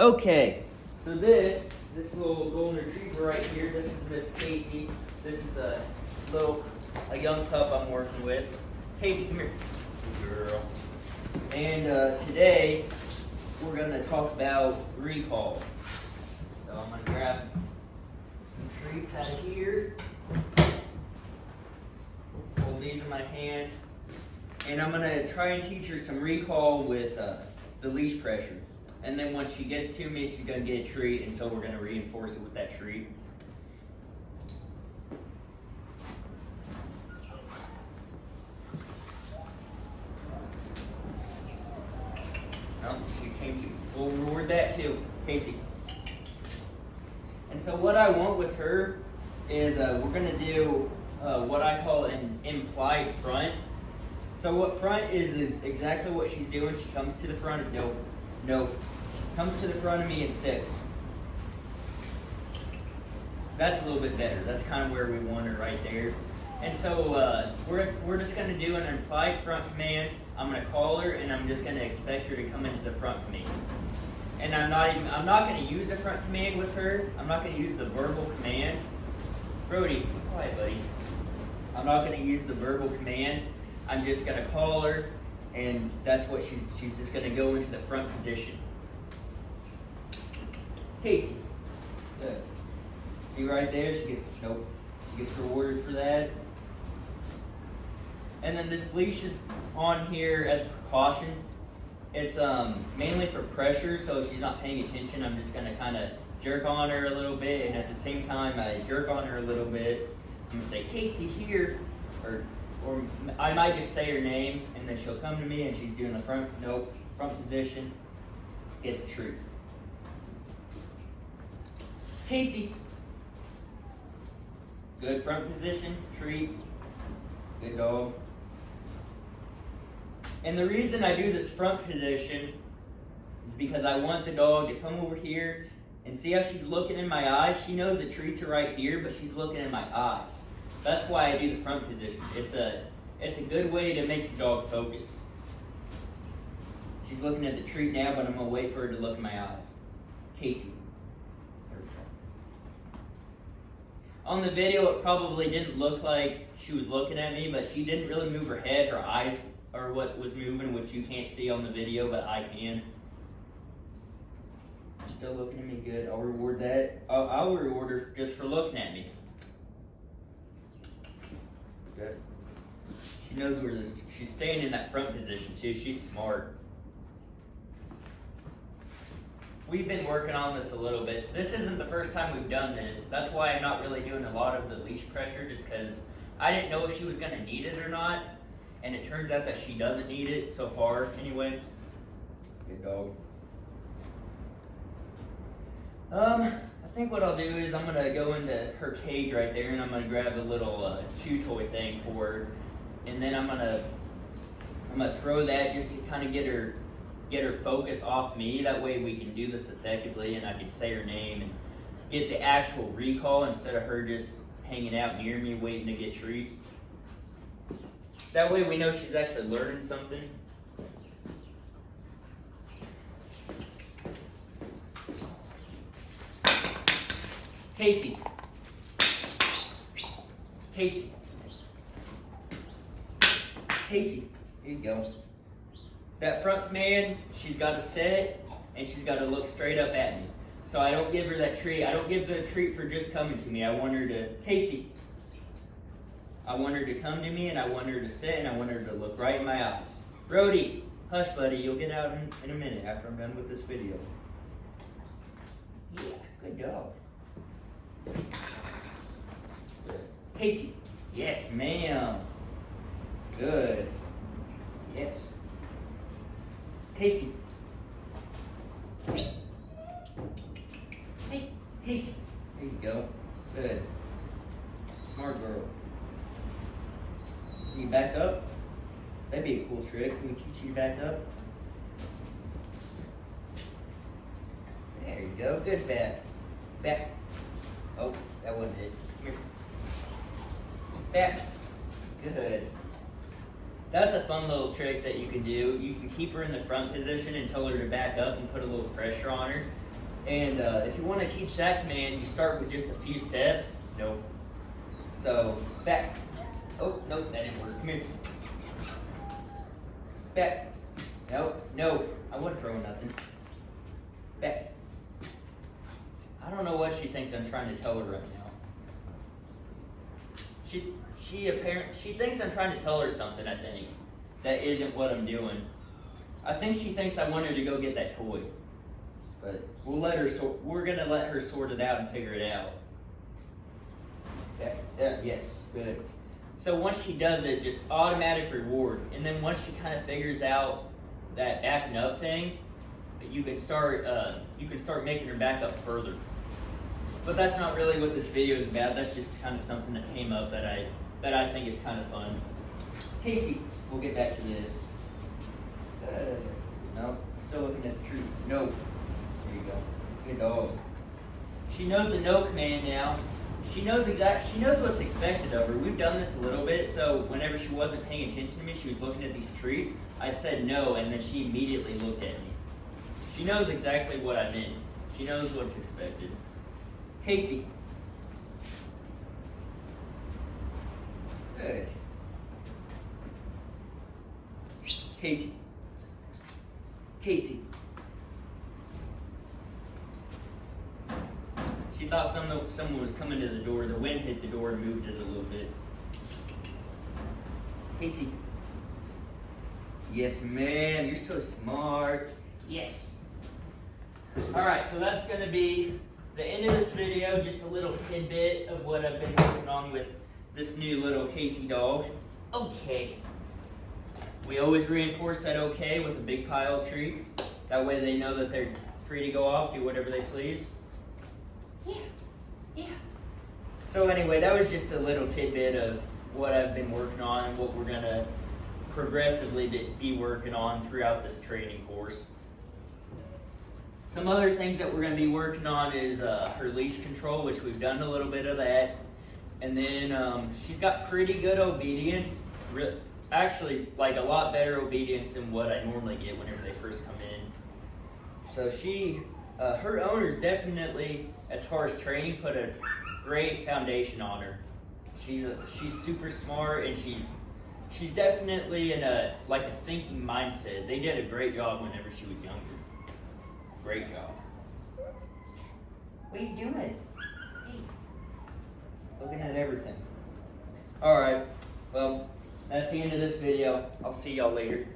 Okay, so this little golden retriever right here, this is Miss Casey. This is a young pup I'm working with. Casey, come here. Good girl. And today, we're gonna talk about recall. So I'm gonna grab some treats out of here. Hold these in my hand. And I'm gonna try and teach her some recall with the leash pressure. And then once she gets to me, she's gonna get a treat, and so we're gonna reinforce it with that treat. She came to. We'll reward that too, Casey. And so what I want with her is we're gonna do what I call an implied front. So what front is exactly what she's doing. She comes to the front. Nope. Comes to the front of me and sits. That's a little bit better. That's kind of where we want her right there. And so we're just going to do an implied front command. I'm going to call her and I'm just going to expect her to come into the front command. And I'm not going to use the front command with her. I'm not going to use the verbal command. Brody, quiet, buddy. I'm not going to use the verbal command. I'm just going to call her, and that's what she's just going to go into the front position. Casey, good. See right there, she gets rewarded for that. And then this leash is on here as a precaution. It's mainly for pressure, so if she's not paying attention, I'm just going to kind of jerk on her a little bit, and at the same time I jerk on her a little bit. I'm going to say, Casey, here, or I might just say her name, and then she'll come to me and she's doing the front position, gets a treat. Casey, good front position, treat, good dog. And the reason I do this front position is because I want the dog to come over here and see how she's looking in my eyes. She knows the treats are right here, but she's looking in my eyes. That's why I do the front position. It's a good way to make the dog focus. She's looking at the treat now, but I'm going to wait for her to look in my eyes. Casey. On the video, it probably didn't look like she was looking at me, but she didn't really move her head. Her eyes are what was moving, which you can't see on the video, but I can. Still looking at me good. I'll reward that. I'll reward her just for looking at me. Good. She knows where she's staying in that front position too. She's smart. We've been working on this a little bit. This isn't the first time we've done this. That's why I'm not really doing a lot of the leash pressure, just because I didn't know if she was going to need it or not. And it turns out that she doesn't need it so far anyway. Good dog. I think what I'll do is I'm going to go into her cage right there and I'm going to grab a little chew toy thing for her. And then I'm going to throw that just to kind of get her focus off me. That way we can do this effectively and I can say her name and get the actual recall instead of her just hanging out near me waiting to get treats. That way we know she's actually learning something. Casey. Casey. Casey. Here you go. That front command, she's got to sit and she's got to look straight up at me. So I don't give her that treat. I don't give the treat for just coming to me. I want her to, Casey. I want her to come to me and I want her to sit and I want her to look right in my eyes. Brody, hush buddy, you'll get out in a minute after I'm done with this video. Yeah, good dog. Casey, yes ma'am. Good. Yes. Casey. Hey, Casey. There you go. Good. Smart girl. Can you back up? That'd be a cool trick. Can we teach you to back up? There you go. Good back. Back. Oh, that wasn't it. Here. Back. Good. That's a fun little trick that you can do. You can keep her in the front position and tell her to back up and put a little pressure on her. And if you want to teach that command, you start with just a few steps. Nope. So, back. Oh, nope, that didn't work. Come here. Back. Nope, no. I wasn't throwing nothing. Back. I don't know what she thinks I'm trying to tell her right now. She thinks I'm trying to tell her something, I think. That isn't what I'm doing. I think she thinks I want her to go get that toy. But we're gonna let her sort it out and figure it out. Yes, good. So once she does it, just automatic reward. And then once she kind of figures out that acting up thing, you can start making her back up further. But that's not really what this video is about. That's just kind of something that came up that I think is kind of fun. Casey, we'll get back to this. No, still looking at the trees. No. There you go. Good dog. She knows the no command now. She knows what's expected of her. We've done this a little bit, so whenever she wasn't paying attention to me, she was looking at these trees. I said no, and then she immediately looked at me. She knows exactly what I meant. She knows what's expected. Casey. Good. Casey. Casey. She thought someone was coming to the door. The wind hit the door and moved it a little bit. Casey. Yes, ma'am. You're so smart. Yes. Alright, so that's going to be the end of this video. Just a little tidbit of what I've been working on with this new little Casey dog. Okay. We always reinforce that okay with a big pile of treats. That way they know that they're free to go off, do whatever they please. Yeah. So anyway, that was just a little tidbit of what I've been working on and what we're going to progressively be working on throughout this training course. Some other things that we're going to be working on is her leash control, which we've done a little bit of that. And then she's got pretty good obedience. Actually, like a lot better obedience than what I normally get whenever they first come in. So her owners definitely, as far as training, put a great foundation on her. She's super smart, and she's definitely in a thinking mindset. They did a great job whenever she was younger. Great job. What are you doing? Hey. Looking at everything. Alright, well, that's the end of this video. I'll see y'all later.